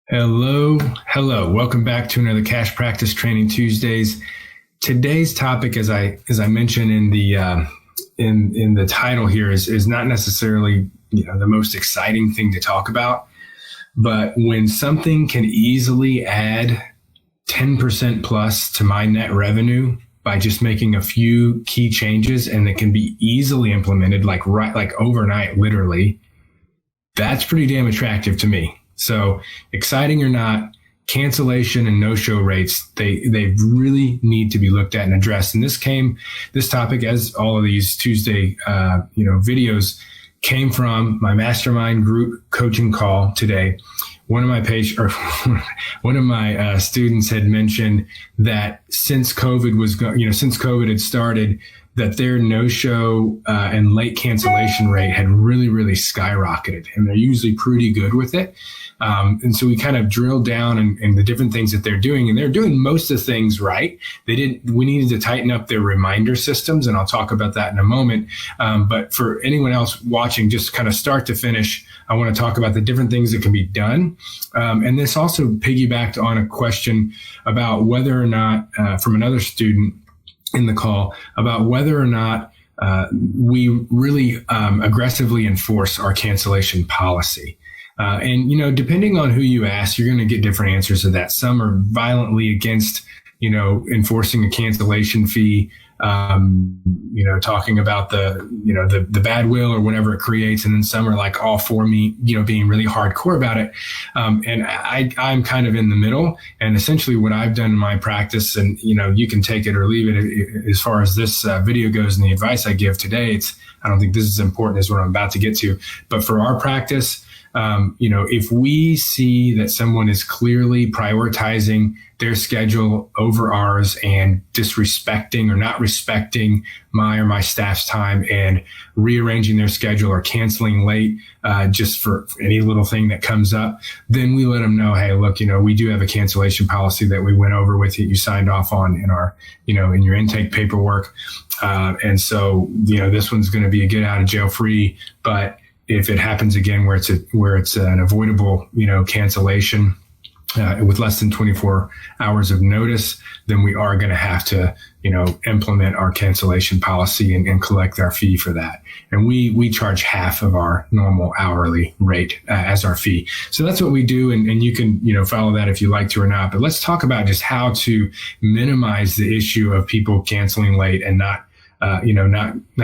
Hello. Welcome back to another Cash Practice Training Tuesdays. Today's topic, as I mentioned in the title here, is not necessarily the most exciting thing to talk about, but when something can easily add 10% plus to my net revenue by just making a few key changes, and it can be easily implemented like overnight, literally, that's pretty damn attractive to me. So exciting or not, cancellation and no-show rates, they really need to be looked at and addressed. And this topic, as all of these Tuesday, videos, came from my mastermind group coaching call today. One of my students had mentioned that since COVID had started, that their no-show and late cancellation rate had really, really skyrocketed, and they're usually pretty good with it. And so we kind of drilled down in the different things that they're doing, and they're doing most of the things right. We needed to tighten up their reminder systems, and I'll talk about that in a moment. But for anyone else watching, just kind of start to finish, I want to talk about the different things that can be done. And this also piggybacked on a question about whether or not, from another student in the call, about whether or not we really aggressively enforce our cancellation policy. And depending on who you ask, you're going to get different answers to that. Some are violently against, enforcing a cancellation fee, talking about the bad will or whatever it creates. And then some are like all for me, being really hardcore about it. And I'm kind of in the middle. And essentially what I've done in my practice, and, you can take it or leave it as far as this video goes and the advice I give today, I don't think this is important as what I'm about to get to, but for our practice, if we see that someone is clearly prioritizing their schedule over ours and disrespecting or not respecting my or my staff's time and rearranging their schedule or canceling late just for any little thing that comes up, then we let them know, hey, look, we do have a cancellation policy that we went over with you. You signed off on in our, in your intake paperwork. And so, this one's going to be a get out of jail free, but if it happens again where it's an avoidable, cancellation with less than 24 hours of notice, then we are going to have to, implement our cancellation policy and collect our fee for that. And we charge half of our normal hourly rate as our fee. So that's what we do. And you can, follow that if you like to or not. But let's talk about just how to minimize the issue of people canceling late and not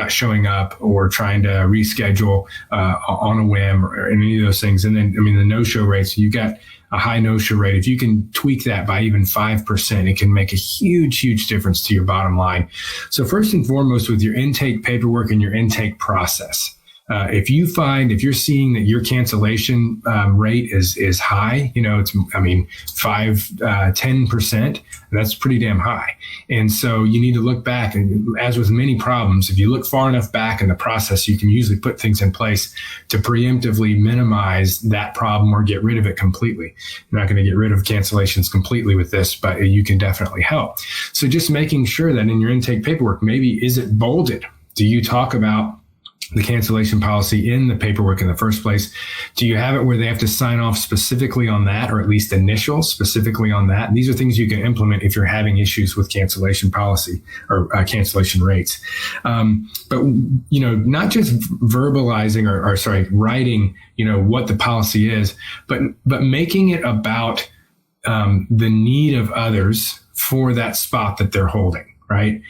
showing up or trying to reschedule on a whim or any of those things. And then, the no-show rates, you got a high no-show rate. If you can tweak that by even 5%, it can make a huge, huge difference to your bottom line. So first and foremost, with your intake paperwork and your intake process, if you're seeing that your cancellation rate is high, it's 10%, that's pretty damn high. And so you need to look back, and as with many problems, if you look far enough back in the process, you can usually put things in place to preemptively minimize that problem or get rid of it completely. You're not going to get rid of cancellations completely with this, but you can definitely help. So just making sure that in your intake paperwork, maybe is it bolded? Do you talk about the cancellation policy in the paperwork in the first place? Do you have it where they have to sign off specifically on that, or at least initial specifically on that? And these are things you can implement if you're having issues with cancellation policy or cancellation rates. But not just verbalizing or writing, what the policy is, but making it about the need of others for that spot that they're holding. Right.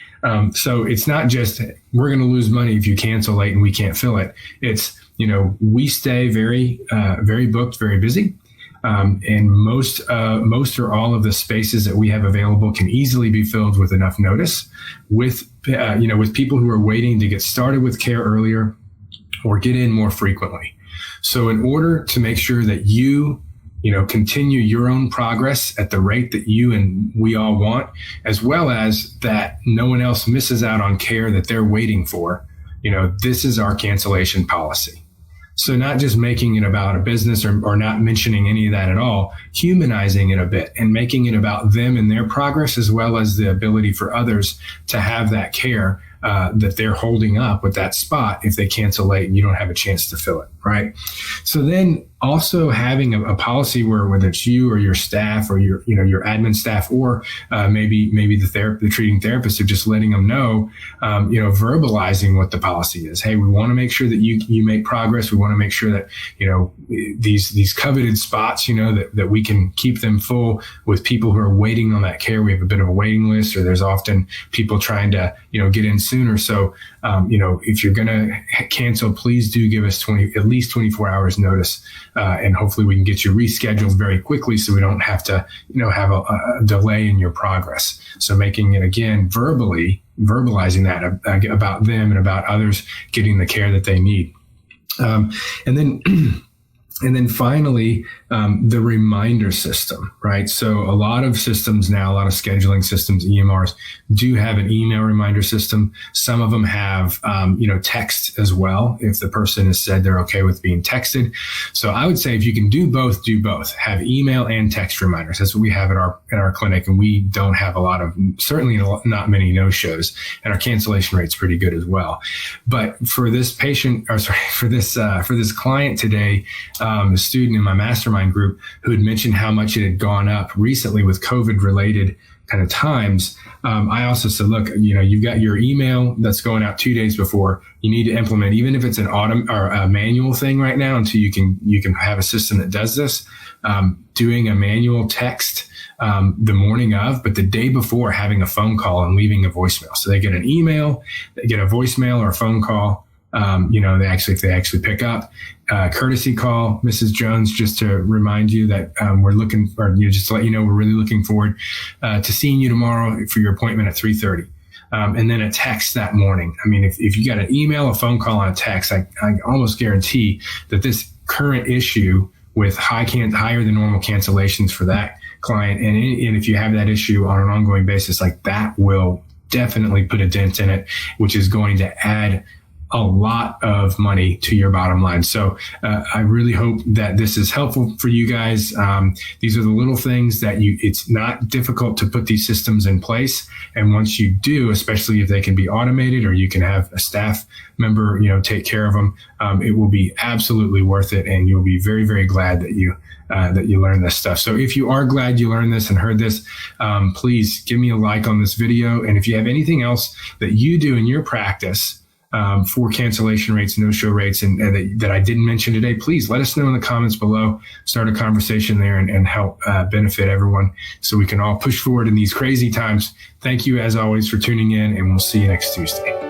So it's not just we're going to lose money if you cancel late and we can't fill it. It's, we stay very, very booked, very busy. And most or all of the spaces that we have available can easily be filled with enough notice with people who are waiting to get started with care earlier or get in more frequently. So in order to make sure that you continue your own progress at the rate that you and we all want, as well as that no one else misses out on care that they're waiting for. This is our cancellation policy. So not just making it about a business or not mentioning any of that at all, humanizing it a bit and making it about them and their progress, as well as the ability for others to have that care that they're holding up with that spot if they cancel late and you don't have a chance to fill it, right? So then also having a policy where whether it's you or your staff or your admin staff or maybe the treating therapist are just letting them know, verbalizing what the policy is. Hey, we want to make sure that you make progress. We want to make sure that these coveted spots, that we can keep them full with people who are waiting on that care. We have a bit of a waiting list, or there's often people trying to get in sooner. So if you're going to cancel, please do give us at least 24 hours notice. And hopefully we can get you rescheduled very quickly so we don't have to, have a delay in your progress. So making it, again, verbalizing that about them and about others getting the care that they need. And then finally, the reminder system, right? So a lot of systems now, a lot of scheduling systems, EMRs, do have an email reminder system. Some of them have, text as well, if the person has said they're okay with being texted. So I would say if you can do both, do both. Have email and text reminders. That's what we have at our clinic, and we don't have certainly not many no-shows, and our cancellation rate's pretty good as well. But for this for this client today, the student in my mastermind group who had mentioned how much it had gone up recently with COVID related kind of times. I also said, look, you've got your email that's going out 2 days before. You need to implement, even if it's an or a manual thing right now, until you can have a system that does this, doing a manual text the morning of, but the day before having a phone call and leaving a voicemail. So they get an email, they get a voicemail or a phone call. If they actually pick up, courtesy call, Mrs. Jones, just to remind you that we're looking, or just to let you know, we're really looking forward to seeing you tomorrow for your appointment at 3:30. And then a text that morning. I mean, if you got an email, a phone call, and a text, I almost guarantee that this current issue with higher than normal cancellations for that client, and if you have that issue on an ongoing basis, like that will definitely put a dent in it, which is going to add a lot of money to your bottom line. So I really hope that this is helpful for you guys. These are the little things that it's not difficult to put these systems in place. And once you do, especially if they can be automated or you can have a staff member, take care of them, it will be absolutely worth it. And you'll be very, very glad that you learned this stuff. So if you are glad you learned this and heard this, please give me a like on this video. And if you have anything else that you do in your practice, for cancellation rates, no-show rates, and that I didn't mention today, please let us know in the comments below. Start a conversation there and help benefit everyone so we can all push forward in these crazy times. Thank you, as always, for tuning in, and we'll see you next Tuesday.